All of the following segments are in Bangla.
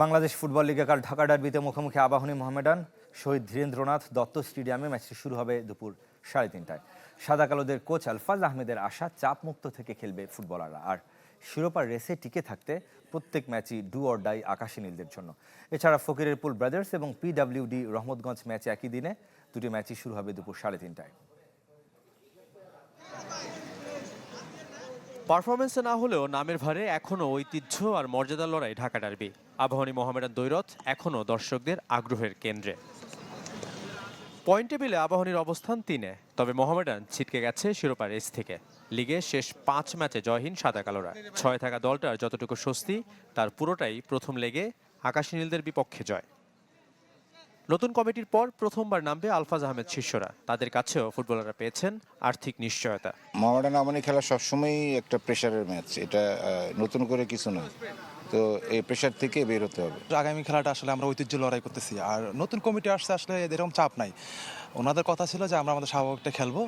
বাংলাদেশ ফুটবল লিগে কাল ঢাকা ডার্বিতে মুখোমুখি আবাহনী মোহামেডান। শহীদ ধীরেন্দ্রনাথ দত্ত স্টেডিয়ামে ম্যাচটি শুরু হবে দুপুর 3:30টায়। সাদা কালোদের কোচ আলফাজ আহমেদের আশা, চাপমুক্ত থেকে খেলবে ফুটবলাররা। আর শিরোপার রেসে টিকে থাকতে প্রত্যেক ম্যাচই ডু অর ডাই আকাশী নীলদের জন্য। এছাড়া ফকিরের পুল ব্রাদার্স এবং পিডব্লিউডি রহমতগঞ্জ ম্যাচ একই দিনে। দুটি ম্যাচই শুরু হবে দুপুর 3:30টায়। পারফরমেন্সে না হলেও নামের ভারে এখনও ঐতিহ্য আর মর্যাদার লড়াই ঢাকা ডার্বি। আবাহনী মোহামেডান দ্বৈরথ এখনও দর্শকদের আগ্রহের কেন্দ্রে। পয়েন্ট টেবিলে আবাহনীর অবস্থান 3-এ, তবে মোহামেডান ছিটকে গেছে শিরোপা রেস থেকে। লিগে শেষ 5 ম্যাচে জয়হীন সাদা কালোরা। 6 থাকা দলটার যতটুকু স্বস্তি তার পুরোটাই প্রথম লেগে আকাশী নীলদের বিপক্ষে জয়। নতুন কমিটির পর প্রথমবার নামবে আলফাজ আহমেদ শিষ্যরা। তাদের কাছেও ফুটবলাররা পেয়েছেন আর্থিক নিশ্চয়তা। মোহামেডান আবাহনী খেলা সবসময়ই একটা প্রেশারের ম্যাচ, এটা নতুন করে কিছু নয়, তো এই প্রেশার থেকে বের হতে হবে। আগামী খেলাটা আসলে আমরা ঐতিহ্য লড়াই করতেছি, আর নতুন কমিটি আসছে, আসলে এরকম চাপ নাই। ওনাদের কথা ছিল যে আমরা আমাদের স্বাভাবিকটা খেলবো,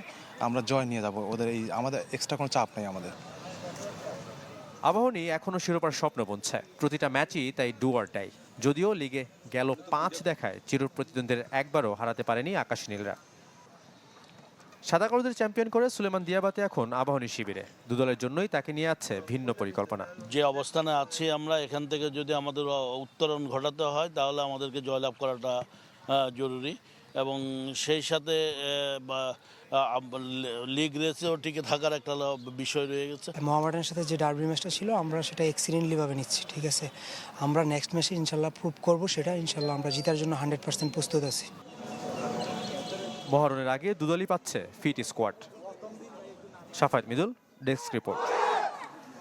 আমরা জয় নিয়ে যাব, ওদের এই আমাদের এক্সট্রা কোনো চাপ নেই আমাদের। আবাহনী এখনও শিরোপার স্বপ্ন বুনছে, প্রতিটা ম্যাচই তাই ডু অর ডাই। যদিও লিগে গেল 5 দেখায় চিরপ্রতিদ্বন্দ্বীদের একবারও হারাতে পারেনি আকাশী নীলরা। সাদা কালোদের চ্যাম্পিয়ন করে সুলেমান দিয়াবাতে এখন আবাহনী শিবিরে। দুদলের জন্যই তাকে নিয়ে আছে ভিন্ন পরিকল্পনা। যে অবস্থানে আছি আমরা, এখান থেকে যদি আমাদের উত্তরণ ঘটাতে হয় তাহলে আমাদেরকে জয়লাভ করাটা জরুরি, এবং সেই সাথে লিগ রেসেও টিকে থাকার একটা বিষয় রয়ে গেছে। মোহামেডানের সাথে যে ডার্বি ম্যাচটা ছিল আমরা সেটা এক্সিলেন্টলিভাবে নিচ্ছি, ঠিক আছে। আমরা নেক্সট ম্যাচে ইনশাল্লাহ প্রুভ করবো, সেটা ইনশাল্লাহ আমরা জিতার জন্য 100% প্রস্তুত আছি। মহারণের আগে দুদলই পাচ্ছে fit squad. Safayet Midul, desk report.